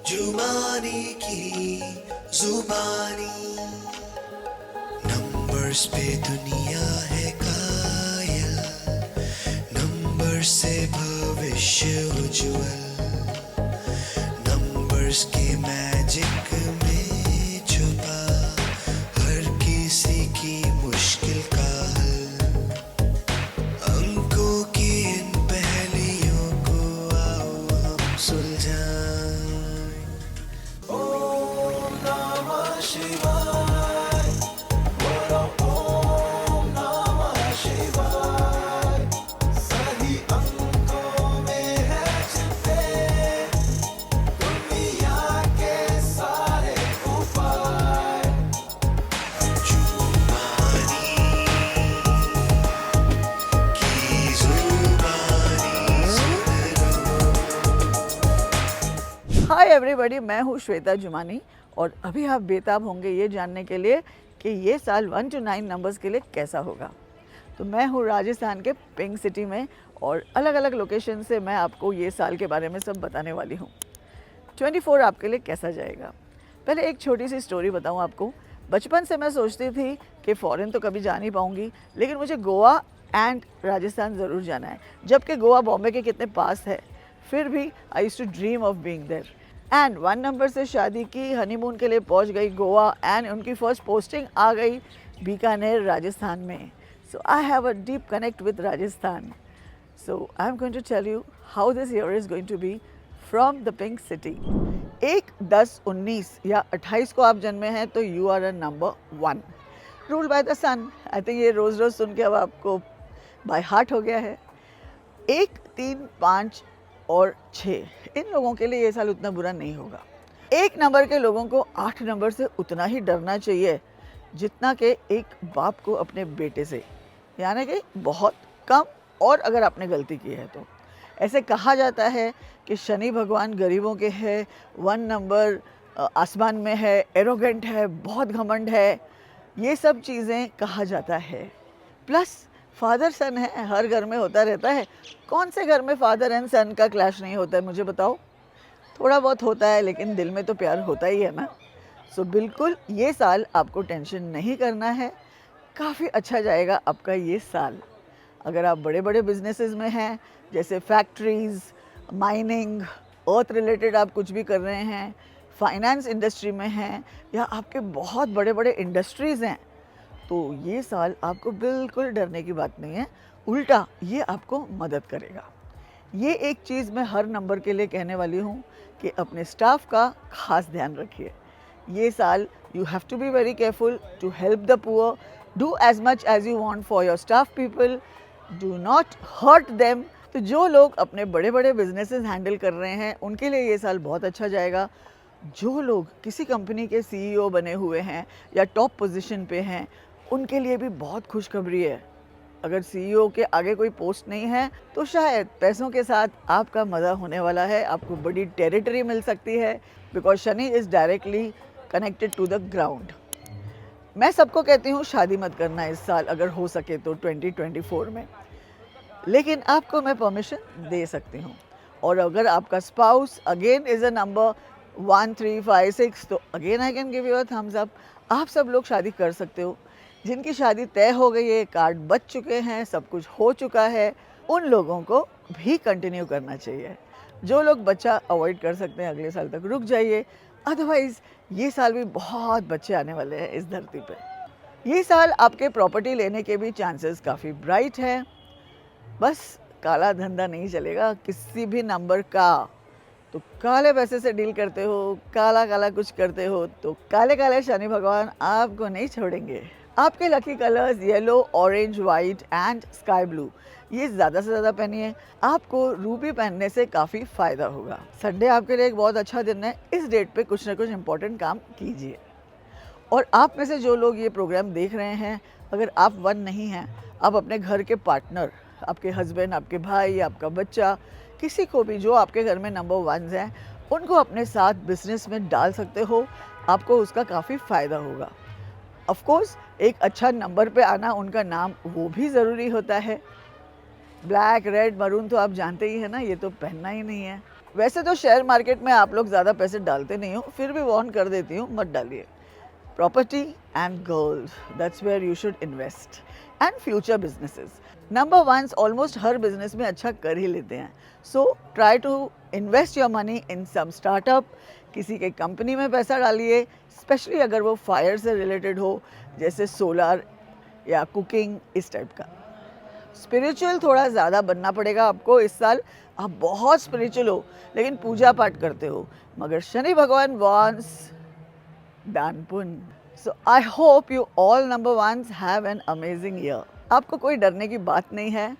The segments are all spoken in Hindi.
जुमानी की जुबानी, नंबर्स पे दुनिया है कायल, नंबर से भविष्य उज्ज्वल, नंबर्स के मैजिक में छुपा हर किसी की मुश्किल का हल, अंकों की इन पहेलियों को आओ हम सुलझाएं। ओम नमः शिवाय, बोलो ओम नमः शिवाय, सही अंकों में है छिपे दुनिया के सारे उपाय। जुबानी की जुबानी सुन लो। हाय एवरीबॉडी, मैं हूँ श्वेता जुमानी और अभी आप बेताब होंगे ये जानने के लिए कि ये साल 1 to 9 नंबर्स के लिए कैसा होगा। तो मैं हूँ राजस्थान के पिंक सिटी में और अलग अलग लोकेशन से मैं आपको ये साल के बारे में सब बताने वाली हूँ। 24 आपके लिए कैसा जाएगा। पहले एक छोटी सी स्टोरी बताऊँ आपको। बचपन से मैं सोचती थी कि फ़ॉरेन तो कभी जा नहीं पाऊँगी, लेकिन मुझे गोवा एंड राजस्थान ज़रूर जाना है। जबकि गोवा बॉम्बे के कितने पास है, फिर भी I used to dream of being there. And 1 number से शादी की, हनीमून के लिए पहुंच गई गोवा एंड उनकी फर्स्ट पोस्टिंग आ गई बीकानेर राजस्थान में। So I have a deep connect with Rajasthan. So I am going to tell you how this year is going to be from the pink city. 1, 10, 19 या 28 को आप जन्मे हैं तो you are a number 1, rule by the sun. I think ये रोज़ रोज़ सुन के अब आपको बाय हार्ट हो गया है। 1, 3, 5 और 6 इन लोगों के लिए ये साल उतना बुरा नहीं होगा। 1 नंबर के लोगों को 8 नंबर से उतना ही डरना चाहिए जितना कि एक बाप को अपने बेटे से, यानी कि बहुत कम, और अगर आपने गलती की है तो। ऐसे कहा जाता है कि शनि भगवान गरीबों के है, 1 नंबर आसमान में है, एरोगेंट है, बहुत घमंड है, ये सब चीज़ें कहा जाता है। प्लस फादर सन है, हर घर में होता रहता है। कौन से घर में फादर एंड सन का क्लैश नहीं होता है, मुझे बताओ। थोड़ा बहुत होता है, लेकिन दिल में तो प्यार होता ही है ना। सो बिल्कुल ये साल आपको टेंशन नहीं करना है, काफ़ी अच्छा जाएगा आपका ये साल। अगर आप बड़े बड़े बिजनेसेस में हैं, जैसे फैक्ट्रीज़, माइनिंग, अर्थ रिलेटेड आप कुछ भी कर रहे हैं, फाइनेंस इंडस्ट्री में हैं, या आपके बहुत बड़े बड़े इंडस्ट्रीज़ हैं, तो ये साल आपको बिल्कुल डरने की बात नहीं है। उल्टा ये आपको मदद करेगा। ये एक चीज़ मैं हर नंबर के लिए कहने वाली हूँ कि अपने स्टाफ का खास ध्यान रखिए। ये साल you have to be very careful to help the poor, do as much as you want for your staff people, do not hurt them. तो जो लोग अपने बड़े बड़े बिजनेसेस हैंडल कर रहे हैं उनके लिए ये साल बहुत अच्छा जाएगा। जो लोग किसी कंपनी के CEO बने हुए हैं या टॉप पोजीशन पे हैं, उनके लिए भी बहुत खुशखबरी है। अगर CEO के आगे कोई पोस्ट नहीं है तो शायद पैसों के साथ आपका मज़ा होने वाला है, आपको बड़ी टेरिटरी मिल सकती है, because Shani is directly connected to the ground. मैं सबको कहती हूँ शादी मत करना इस साल, अगर हो सके तो 2024 में, लेकिन आपको मैं परमिशन दे सकती हूँ। और अगर आपका spouse again is a number 1, 3, 5, 6, तो again I can give you a thumbs up. आप सब लोग शादी कर सकते हो। जिनकी शादी तय हो गई है, कार्ड बच चुके हैं, सब कुछ हो चुका है, उन लोगों को भी कंटिन्यू करना चाहिए। जो लोग बच्चा अवॉइड कर सकते हैं अगले साल तक रुक जाइए, अदरवाइज़ ये साल भी बहुत बच्चे आने वाले हैं इस धरती पे। ये साल आपके प्रॉपर्टी लेने के भी चांसेस काफ़ी ब्राइट हैं। बस काला धंधा नहीं चलेगा किसी भी नंबर का। तो काले पैसे से डील करते हो, काला काला कुछ करते हो, तो काले काले शनि भगवान आपको नहीं छोड़ेंगे। आपके lucky colours yellow, orange, white and sky blue, ये ज़्यादा से ज़्यादा पहनिए। आपको रूबी पहनने से काफ़ी फ़ायदा होगा। संडे आपके लिए एक बहुत अच्छा दिन है। इस डेट पे कुछ ना कुछ इम्पोर्टेंट काम कीजिए। और आप में से जो लोग ये प्रोग्राम देख रहे हैं, अगर आप 1 नहीं हैं, आप अपने घर के पार्टनर, आपके हस्बैंड, आपके भाई, आपका बच्चा, किसी को भी जो आपके घर में नंबर 1s हैं, उनको अपने साथ बिजनेस में डाल सकते हो। आपको उसका काफ़ी फ़ायदा होगा। ऑफ कोर्स एक अच्छा नंबर पे आना, उनका नाम वो भी ज़रूरी होता है। ब्लैक, रेड, मरून तो आप जानते ही हैं ना, ये तो पहनना ही नहीं है। वैसे तो शेयर मार्केट में आप लोग ज़्यादा पैसे डालते नहीं हो, फिर भी वार्न कर देती हूँ, मत डालिए। Property and gold, that's where you should invest, and future businesses. Number ones almost हर बिजनेस में अच्छा कर ही लेते हैं, so try to invest your money in some startup. किसी के कंपनी में पैसा डालिए, स्पेशली अगर वो फायर से रिलेटेड हो, जैसे सोलर या कुकिंग, इस टाइप का। स्पिरिचुअल थोड़ा ज़्यादा बनना पड़ेगा आपको इस साल। आप बहुत स्पिरिचुअल हो लेकिन पूजा पाठ करते हो, मगर शनि भगवान वॉन्ट्स दान पुण्य। So I hope you all number ones have an amazing year. आपको कोई डरने की बात नहीं है,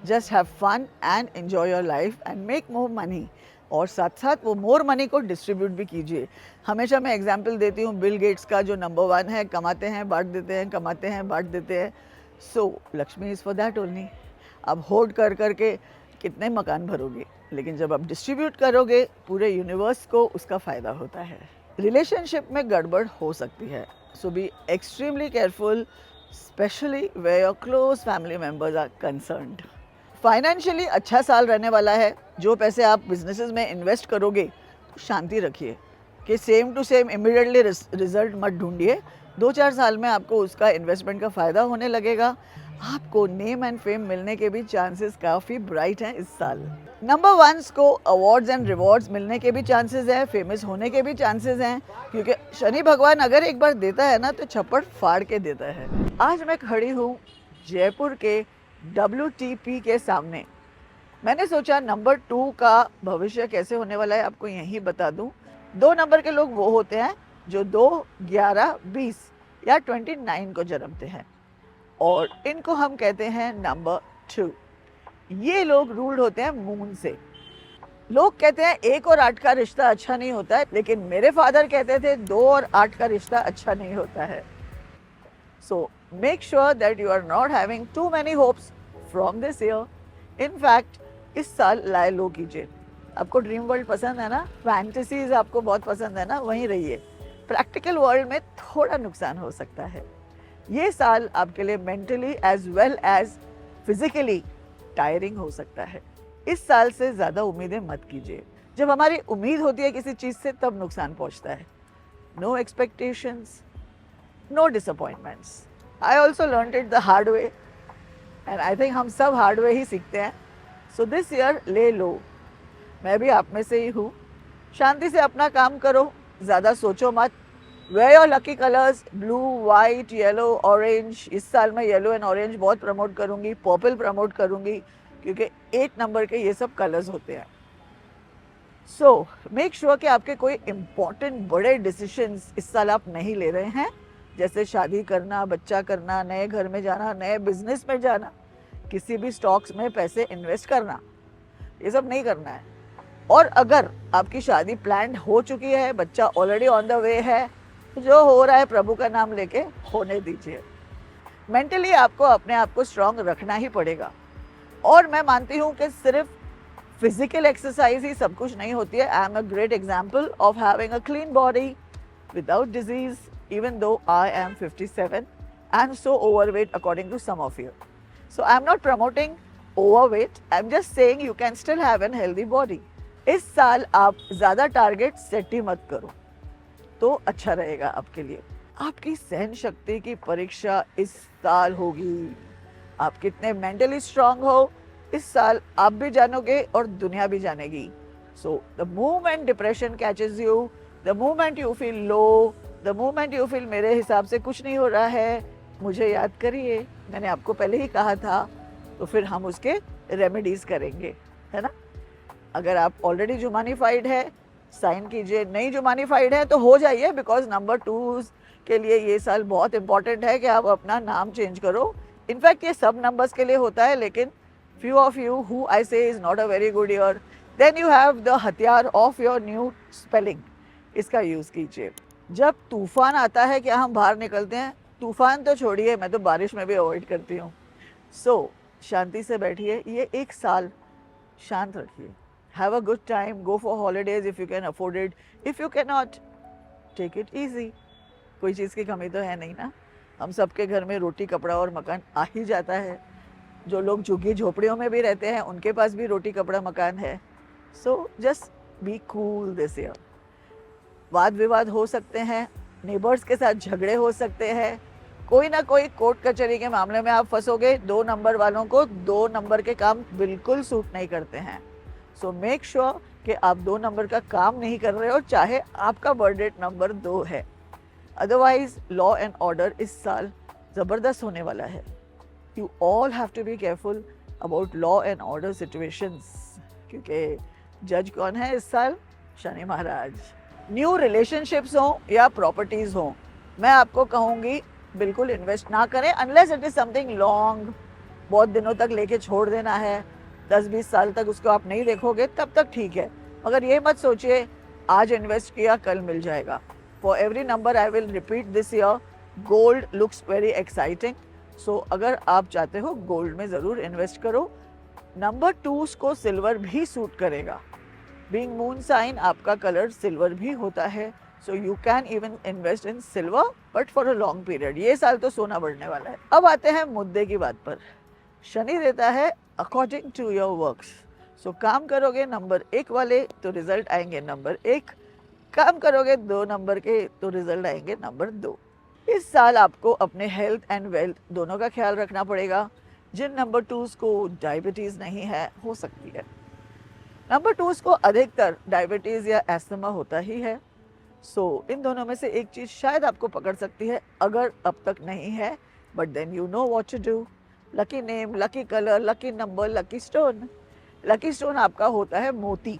just have fun and enjoy your life and make more money. और साथ साथ वो मोर मनी को डिस्ट्रीब्यूट भी कीजिए। हमेशा मैं एग्जाम्पल देती हूँ बिल गेट्स का, जो नंबर 1 है, कमाते हैं बांट देते हैं, कमाते हैं बांट देते हैं। So Lakshmi is for that only. अब होल्ड कर करके कितने मकान भरोगे, लेकिन जब आप डिस्ट्रीब्यूट करोगे पूरे यूनिवर्स को उसका फ़ायदा होता है। रिलेशनशिप में गड़बड़ हो सकती है, so be extremely careful, specially where your close family members are concerned. Financially अच्छा साल रहने वाला है। जो पैसे आप बिजनेसेस में इन्वेस्ट करोगे तो शांति रखिए कि same to same immediately result मत ढूंढिए। 2-4 साल में आपको उसका इन्वेस्टमेंट का फ़ायदा होने लगेगा। आपको नेम एंड फेम मिलने के भी चांसेस काफ़ी ब्राइट हैं इस साल। नंबर वंस को अवार्ड्स एंड रिवॉर्ड्स मिलने के भी चांसेस हैं, फेमस होने के भी चांसेस हैं, क्योंकि शनि भगवान अगर एक बार देता है ना तो छप्पड़ फाड़ के देता है। आज मैं खड़ी हूँ जयपुर के WTP के सामने। मैंने सोचा नंबर 2 का भविष्य कैसे होने वाला है आपको यहीं बता दूं। 2 नंबर के लोग वो होते हैं जो 2, 11, 20 या 29 को जन्मते हैं, और इनको हम कहते हैं नंबर 2। ये लोग रूल्ड होते हैं मून से। लोग कहते हैं 1 और 8 का रिश्ता अच्छा नहीं होता है, लेकिन मेरे फादर कहते थे 2 और 8 का रिश्ता अच्छा नहीं होता है। So make sure that you are not having too many hopes from this year. In fact, इस साल लाए लो कीजिए। आपको ड्रीम वर्ल्ड पसंद है ना, फैंटेसीज आपको बहुत पसंद है ना, वहीं रहिए। प्रैक्टिकल वर्ल्ड में थोड़ा नुकसान हो सकता है। ये साल आपके लिए mentally as well as physically tiring हो सकता है। इस साल से ज़्यादा उम्मीदें मत कीजिए। जब हमारी उम्मीद होती है किसी चीज़ से तब नुकसान पहुंचता है। No expectations, no disappointments. I also learned it the hard way, and I think हम सब hard way ही सीखते हैं। So this year ले लो। मैं भी आप में से ही हूँ। शांति से अपना काम करो, ज़्यादा सोचो मत। Wear your lucky colors, blue, white, yellow, orange। इस साल मैं येलो एंड ऑरेंज बहुत प्रमोट करूँगी, पर्पल प्रमोट करूँगी, क्योंकि 8 नंबर के ये सब कलर्स होते हैं। So make sure कि आपके कोई इम्पॉर्टेंट बड़े डिसीजंस इस साल आप नहीं ले रहे हैं, जैसे शादी करना, बच्चा करना, नए घर में जाना, नए बिजनेस में जाना, किसी भी स्टॉक्स में पैसे इन्वेस्ट करना, ये सब नहीं करना है। और अगर आपकी शादी प्लान हो चुकी है, बच्चा ऑलरेडी ऑन द वे है, तो जो हो रहा है प्रभु का नाम लेके होने दीजिए। मेंटली आपको अपने आप को स्ट्रांग रखना ही पड़ेगा। और मैं मानती हूँ कि सिर्फ फिजिकल एक्सरसाइज ही सब कुछ नहीं होती है। I am a great example of having a clean body without disease, even though I am 57 and so overweight according to some of you. So I am not promoting overweight, I am just saying you can still have an healthy body. इस साल आप ज़्यादा टारगेट सेट ही मत करो तो अच्छा रहेगा आपके लिए। आपकी सहन शक्ति की परीक्षा इस साल होगी। आप कितने मेंटली स्ट्रांग हो इस साल आप भी जानोगे और दुनिया भी जानेगी। So the moment depression catches you, the moment you feel low, the moment you feel मेरे हिसाब से कुछ नहीं हो रहा है, मुझे याद करिए, मैंने आपको पहले ही कहा था, तो फिर हम उसके रेमेडीज करेंगे, है ना। अगर आप ऑलरेडी जुमानीफाइड है साइन कीजिए, नहीं जुमानीफाइड है तो हो जाइए, बिकॉज नंबर 2 के लिए ये साल बहुत इंपॉर्टेंट है कि आप अपना नाम चेंज करो। इनफैक्ट ये सब नंबर्स के लिए होता है, लेकिन few of you who I say is not a very good year, then you have the हथियार ऑफ योर न्यू स्पेलिंग, इसका यूज़ कीजिए। जब तूफान आता है क्या हम बाहर निकलते हैं? तूफान तो छोड़िए, मैं तो बारिश में भी अवॉइड करती हूँ। सो शांति से बैठिए, ये एक साल शांत रखिए। Have a good time, go for holidays if you can afford it, if you can not take it easy. कोई चीज़ की कमी तो है नहीं ना। हम सबके घर में रोटी, कपड़ा और मकान आ ही जाता है। जो लोग झुग्गी झोपड़ियों में भी रहते हैं उनके पास भी रोटी, कपड़ा, मकान है। So just be cool this year. वाद विवाद हो सकते हैं, नेबर्स के साथ झगड़े हो सकते हैं, कोई ना कोई कोर्ट कचहरी के मामले में आप फंसोगे। 2 नंबर वालों को 2 नंबर के काम बिल्कुल सूट नहीं करते हैं। सो मेक श्योर कि आप 2 नंबर का काम नहीं कर रहे हो, चाहे आपका बर्थ डेट नंबर 2 है। अदरवाइज लॉ एंड ऑर्डर इस साल ज़बरदस्त होने वाला है। You all have to be careful about law and order situations, क्योंकि जज कौन है इस साल? शनि महाराज। न्यू रिलेशनशिप्स हों या प्रॉपर्टीज़ हों, मैं आपको कहूँगी बिल्कुल इन्वेस्ट ना करें unless it is something long. बहुत दिनों तक लेके छोड़ देना है, 10-20 साल तक उसको आप नहीं देखोगे, तब तक ठीक है। मगर ये मत सोचिए आज इन्वेस्ट किया कल मिल जाएगा। For every number I will repeat this year, gold looks very exciting. So अगर आप चाहते हो गोल्ड में ज़रूर इन्वेस्ट करो। नंबर 2 को सिल्वर भी सूट करेगा। बीइंग मून साइन आपका कलर सिल्वर भी होता है, so you can even invest in silver but for a long period. ये साल तो सोना बढ़ने वाला है। अब आते हैं मुद्दे की बात पर। शनि देता है अकॉर्डिंग टू योर वर्क्स। सो काम करोगे नंबर 1 वाले तो रिजल्ट आएंगे नंबर 1, काम करोगे 2 नंबर के तो रिजल्ट आएंगे नंबर 2। इस साल आपको अपने हेल्थ एंड वेल्थ दोनों का ख्याल रखना पड़ेगा। जिन नंबर 2 को डायबिटीज़ नहीं है, हो सकती है। नंबर 2 को अधिकतर डायबिटीज़ या एस्थमा होता ही है। सो इन दोनों में से एक चीज़ शायद आपको पकड़ सकती है, अगर अब तक नहीं है, but then you know what to do. Lucky name, lucky colour, lucky number, lucky stone. Lucky stone आपका होता है मोती,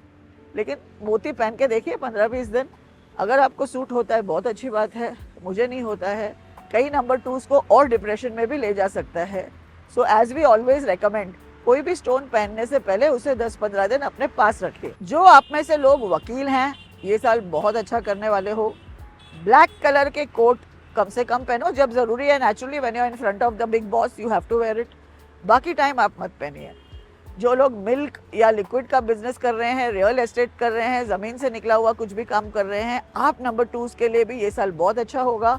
लेकिन मोती पहन के देखिए 15-20 दिन, अगर आपको सूट होता है बहुत अच्छी बात है, मुझे नहीं होता है। कई नंबर 2 को और डिप्रेशन में भी ले जा सकता है। So as we always recommend, कोई भी स्टोन पहनने से पहले उसे 10-15 दिन अपने पास रखिए। जो आप में से लोग वकील हैं, ये साल बहुत अच्छा करने वाले हो। ब्लैक कलर के कोट कम से कम पहनो जब ज़रूरी है। Naturally when you are in front of the big boss you have to wear it, बाकी टाइम आप मत पहनिए। जो लोग मिल्क या लिक्विड का बिजनेस कर रहे हैं, रियल एस्टेट कर रहे हैं, ज़मीन से निकला हुआ कुछ भी काम कर रहे हैं, आप नंबर 2 के लिए भी ये साल बहुत अच्छा होगा।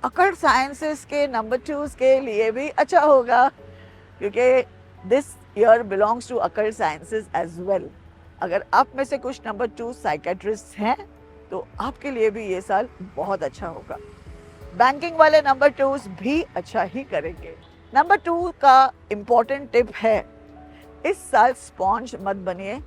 अकल्ट साइंसेस के नंबर 2 के लिए भी अच्छा होगा, क्योंकि this year belongs to occult sciences as well. अगर आप में से कुछ नंबर 2 साइकेट्रिस्ट हैं तो आपके लिए भी ये साल बहुत अच्छा होगा। बैंकिंग वाले नंबर 2 भी अच्छा ही करेंगे। नंबर 2 का इम्पोर्टेंट टिप है, इस साल स्पॉन्ज मत बनिए,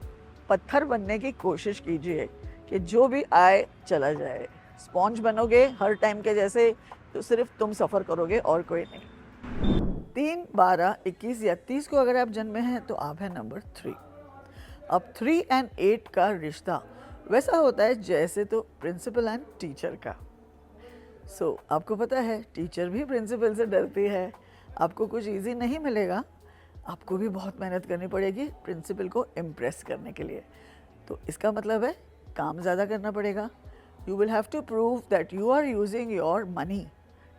पत्थर बनने की कोशिश कीजिए कि जो भी आए चला जाए। स्पॉन्ज बनोगे हर टाइम के जैसे तो सिर्फ तुम सफ़र करोगे और कोई नहीं। 3, 12, 21 या 30 को अगर आप जन्मे हैं तो आप हैं नंबर 3। अब 3 एंड 8 का रिश्ता वैसा होता है जैसे तो प्रिंसिपल एंड टीचर का। सो आपको पता है टीचर भी प्रिंसिपल से डरती है। आपको कुछ इजी नहीं मिलेगा, आपको भी बहुत मेहनत करनी पड़ेगी प्रिंसिपल को इम्प्रेस करने के लिए। तो इसका मतलब है काम ज़्यादा करना पड़ेगा। You will have to prove that you are using your money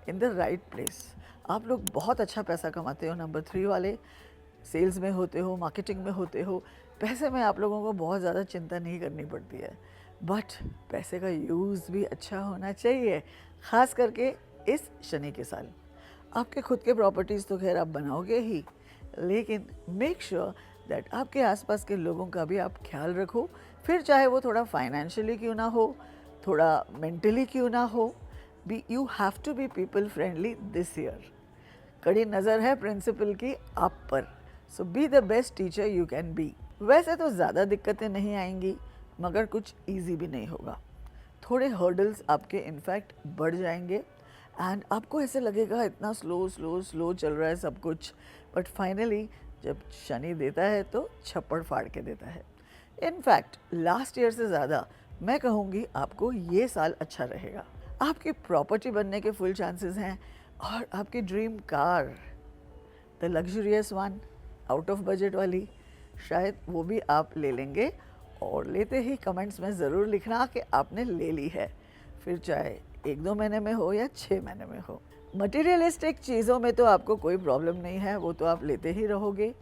in the right place. आप लोग बहुत अच्छा पैसा कमाते हो नंबर 3 वाले, सेल्स में होते हो, मार्केटिंग में होते हो, पैसे में आप लोगों को बहुत ज़्यादा चिंता नहीं करनी पड़ती है। बट पैसे का यूज़ भी अच्छा होना चाहिए, ख़ास करके इस शनि के साल। आपके खुद के प्रॉपर्टीज़ तो खैर आप बनाओगे ही, लेकिन मेक श्योर दैट आपके आसपास के लोगों का भी आप ख्याल रखो, फिर चाहे वो थोड़ा फाइनेंशियली क्यों ना हो, थोड़ा मेंटली क्यों ना हो। Be you have to be people friendly this year. कड़ी नज़र है प्रिंसिपल की आप पर, so be the best teacher you can be. वैसे तो ज़्यादा दिक्कतें नहीं आएंगी, मगर कुछ ईजी भी नहीं होगा। थोड़े हर्डल्स आपके इनफैक्ट बढ़ जाएंगे एंड आपको ऐसे लगेगा इतना स्लो चल रहा है सब कुछ, बट फाइनली जब शनि देता है तो छप्पड़ फाड़ के देता है। इनफैक्ट लास्ट ईयर से ज़्यादा मैं कहूँगी आपको ये साल अच्छा रहेगा। आपकी प्रॉपर्टी बनने के फुल चांसेस हैं और आपकी dream car, the luxurious one, out of budget वाली, शायद वो भी आप ले लेंगे। और लेते ही कमेंट्स में ज़रूर लिखना कि आपने ले ली है, फिर चाहे 1-2 महीने में हो या 6 महीने में हो। मटेरियलिस्टिक चीज़ों में तो आपको कोई प्रॉब्लम नहीं है, वो तो आप लेते ही रहोगे।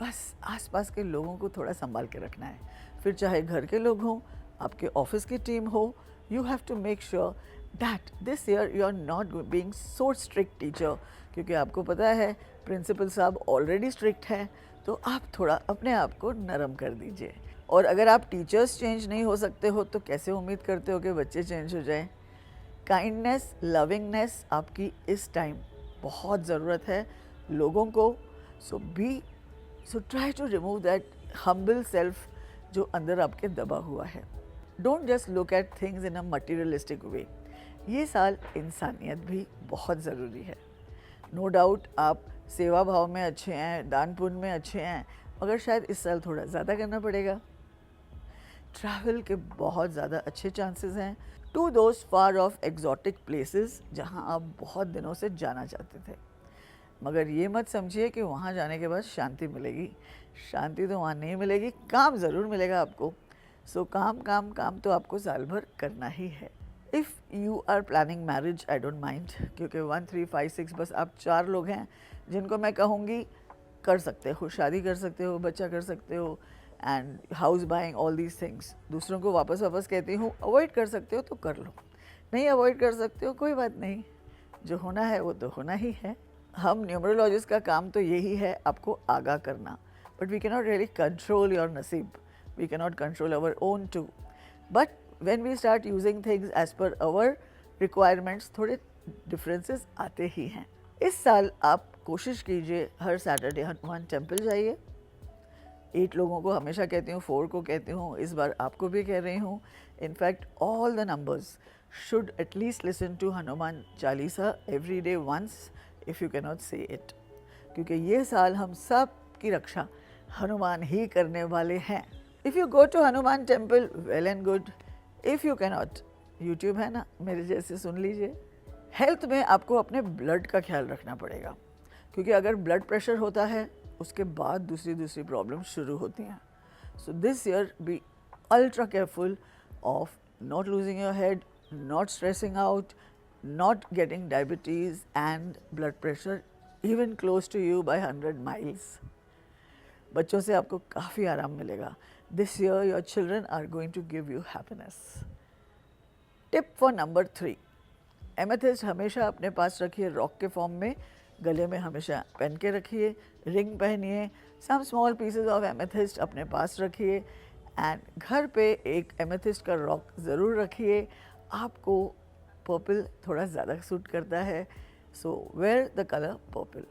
बस आसपास के लोगों को थोड़ा संभाल के रखना है, फिर चाहे घर के लोग हों, आपके ऑफिस की टीम हो। You have to make sure that this year you are not being so strict teacher, क्योंकि आपको पता है प्रिंसिपल साहब ऑलरेडी स्ट्रिक्ट हैं, तो आप थोड़ा अपने आप को नरम कर दीजिए। और अगर आप टीचर्स चेंज नहीं हो सकते हो तो कैसे उम्मीद करते हो कि बच्चे चेंज हो जाएं? काइंडनेस, लविंगनेस आपकी इस टाइम बहुत ज़रूरत है लोगों को। So try to remove that humble self जो अंदर आपके दबा हुआ है। Don't just look at things in a materialistic way. ये साल इंसानियत भी बहुत ज़रूरी है। नो डाउट आप सेवा भाव में अच्छे हैं, दान पुण्य में अच्छे हैं, मगर शायद इस साल थोड़ा ज़्यादा करना पड़ेगा। ट्रैवल के बहुत ज़्यादा अच्छे चांसेस हैं to those far off exotic places जहां आप बहुत दिनों से जाना चाहते थे। मगर ये मत समझिए कि वहाँ जाने के बाद शांति मिलेगी। शांति तो वहाँ नहीं मिलेगी, काम ज़रूर मिलेगा आपको। सो काम काम काम तो आपको साल भर करना ही है। If you are planning marriage, I don't mind, क्योंकि 1 3 5 6 बस आप 4 लोग हैं जिनको मैं कहूँगी कर सकते हो, शादी कर सकते हो, बच्चा कर सकते हो, and house buying, all these things. दूसरों को वापस कहती हूँ अवॉइड कर सकते हो तो कर लो, नहीं अवॉइड कर सकते हो कोई बात नहीं, जो होना है वो तो होना ही है। हम न्यूमरोलॉजिस्ट का काम तो यही है आपको आगाह करना, but we can not really control your नसीब, we can not control our own too, but when we start using things as per our requirements थोड़े डिफरेंसेस आते ही हैं। इस साल आप कोशिश कीजिए हर सैटरडे हनुमान टेम्पल जाइए। 8 लोगों को हमेशा कहती हूँ, 4 को कहती हूँ, इस बार आपको भी कह रही हूँ। In fact all the numbers should at least listen to Hanuman Chalisa every day once if you can not say it, क्योंकि ये साल हम सब की रक्षा हनुमान ही करने वाले हैं। If you go to Hanuman temple well and good, if you can not, YouTube है ना, मेरे जैसे सुन लीजिए। हेल्थ में आपको अपने ब्लड का ख्याल रखना पड़ेगा, क्योंकि अगर ब्लड प्रेशर होता है उसके बाद दूसरी प्रॉब्लम शुरू होती हैं। So this year be ultra careful of not losing your head, not stressing out, not getting diabetes and blood pressure even close to you by 100 miles. बच्चों से आपको काफ़ी आराम मिलेगा। This year your children are going to give you happiness. Tip for number 3, amethyst हमेशा अपने पास रखिए रॉक के फॉर्म में, गले में हमेशा पहन के रखिए, रिंग पहनिए, some small pieces of amethyst अपने पास रखिए, एंड घर पे एक एमेथिस्ट का रॉक ज़रूर रखिए। आपको पर्पल थोड़ा ज़्यादा सूट करता है, so wear the colour purple.